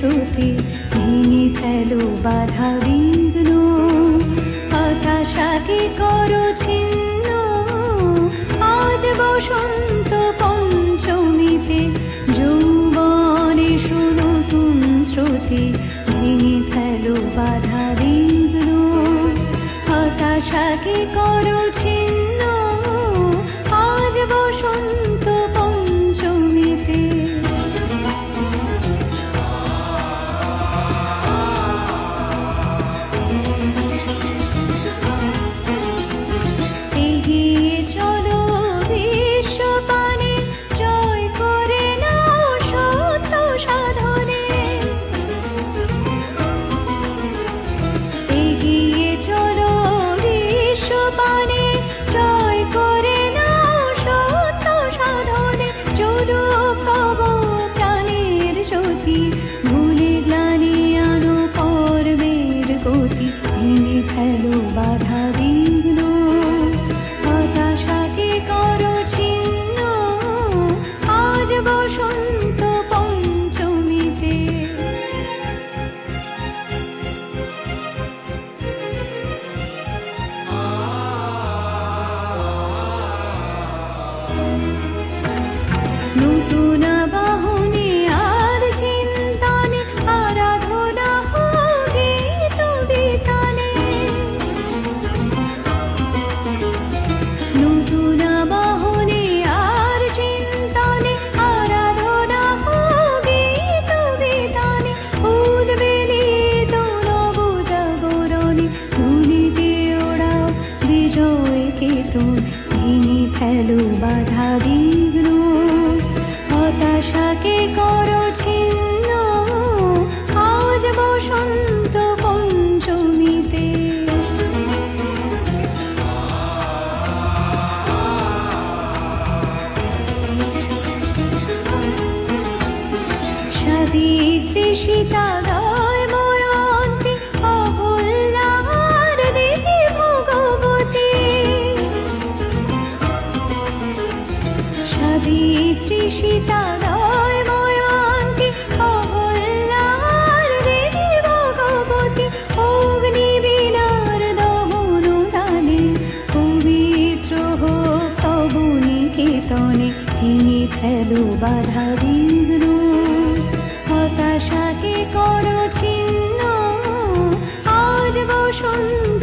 শ্রুতি, ভেঙে ফেলো বাধা বিঘ্ন, হতাশাকে করো ছিন্ন। আজ বসন্ত পঞ্চমীতে যৌবনে নতুন শ্রুতি, ভেঙে ফেলো বাধা বিঘ্ন, হতাশাকে করো ছিন্ন। আজ বসন্ত পঞ্চমীতে। এগিয়ে চলো বিশ্বপানে, জয় করে নাও সত্য সাধনে। এগিয়ে চলো বিশ্বপানে, জয় করে নাও সত্য সাধনে। চলুক তব প্রাণের জ্যোতি, ভুলে গ্লানি আনো কর্মের গতি। ভেঙে ফেলো বাধা বিঘ্ন, হতাশাকে করো ছিন্ন। আজ বসন্ত পঞ্চমীতে। নতুন বাহনে আর চিন্তানে, আরাধনা হোক গীত বিতানে। নতুন বাহনে আর চিন্তানে, আরাধনা হোক গীত বিতানে। উদ্বেলিত নব জাগরণে, ধুলিতে ওড়াও বিজয় কেতন। ভেঙে ফেলো বাধা বিঘ্ন, হতাশাকে করো ছিন্ন। আজ বসন্ত পঞ্চমীতে। সাবিত্রী সীতা দয়ময়ন্তী, অহল্যার দেবী ভগবতী। সাবিত্রী সীতা দয়ময়ন্তী, অহল্যার দেবী ভগবতী। অগ্নিবীণার দহন দানে, পবিত্র হোক তব নিকেতনে। ভেঙে ফেলো বাধা বিঘ্ন, হতাশাকে করো ছিন্ন। আজ বসন্ত